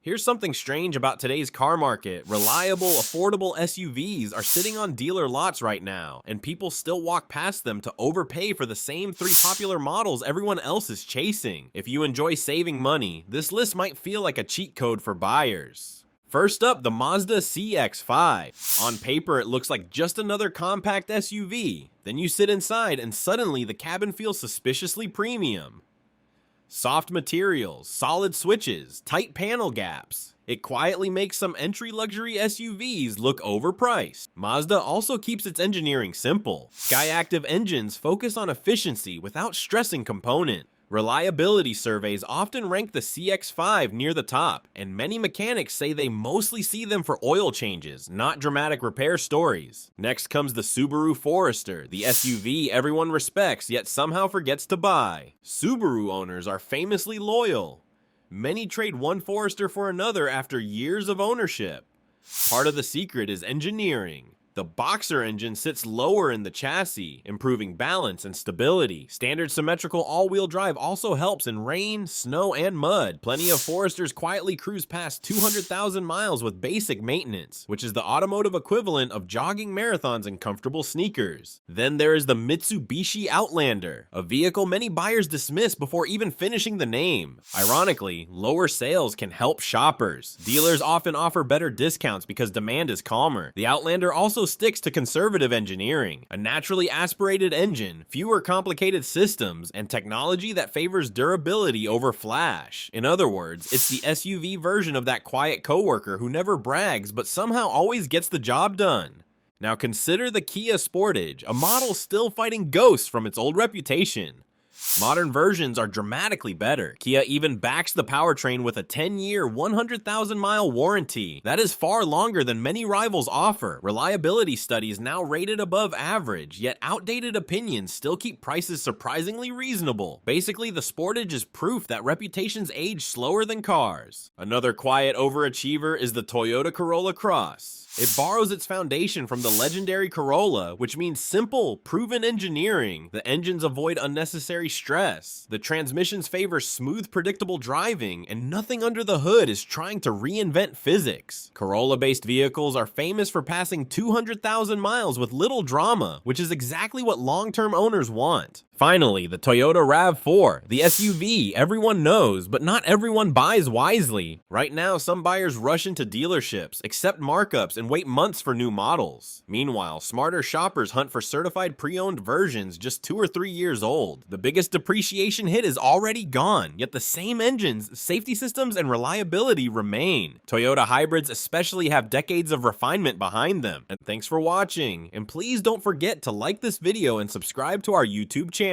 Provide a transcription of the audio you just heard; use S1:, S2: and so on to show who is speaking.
S1: Here's something strange about today's car market. Reliable, affordable SUVs are sitting on dealer lots right now, and people still walk past them to overpay for the same three popular models everyone else is chasing. If you enjoy saving money, this list might feel like a cheat code for buyers. First up, the Mazda CX-5. On paper, it looks like just another compact SUV. Then you sit inside and suddenly the cabin feels suspiciously premium. Soft materials, solid switches, tight panel gaps. It quietly makes some entry luxury SUVs look overpriced. Mazda also keeps its engineering simple. Skyactiv engines focus on efficiency without stressing component. Reliability surveys often rank the CX-5 near the top, and many mechanics say they mostly see them for oil changes, not dramatic repair stories. Next comes the Subaru Forester, the SUV everyone respects yet somehow forgets to buy. Subaru owners are famously loyal. Many trade one Forester for another after years of ownership. Part of the secret is engineering. The Boxer engine sits lower in the chassis, improving balance and stability. Standard symmetrical all-wheel drive also helps in rain, snow, and mud. Plenty of Foresters quietly cruise past 200,000 miles with basic maintenance, which is the automotive equivalent of jogging marathons in comfortable sneakers. Then there is the Mitsubishi Outlander, a vehicle many buyers dismiss before even finishing the name. Ironically, lower sales can help shoppers. Dealers often offer better discounts because demand is calmer. The Outlander also sticks to conservative engineering, a naturally aspirated engine, fewer complicated systems, and technology that favors durability over flash. In other words, it's the SUV version of that quiet coworker who never brags but somehow always gets the job done. Now consider the Kia Sportage, a model still fighting ghosts from its old reputation. Modern versions are dramatically better. Kia even backs the powertrain with a 10-year, 100,000-mile warranty. That is far longer than many rivals offer. Reliability studies now rated above average, yet outdated opinions still keep prices surprisingly reasonable. Basically, the Sportage is proof that reputations age slower than cars. Another quiet overachiever is the Toyota Corolla Cross. It borrows its foundation from the legendary Corolla, which means simple, proven engineering. The engines avoid unnecessary stress. The transmissions favor smooth, predictable driving, and nothing under the hood is trying to reinvent physics. Corolla-based vehicles are famous for passing 200,000 miles with little drama, which is exactly what long-term owners want. Finally, the Toyota RAV4, the SUV everyone knows, but not everyone buys wisely. Right now, some buyers rush into dealerships, accept markups, and wait months for new models. Meanwhile, smarter shoppers hunt for certified pre-owned versions just 2 or 3 years old. The biggest depreciation hit is already gone, yet the same engines, safety systems, and reliability remain. Toyota hybrids especially have decades of refinement behind them. And thanks for watching, and please don't forget to like this video and subscribe to our YouTube channel.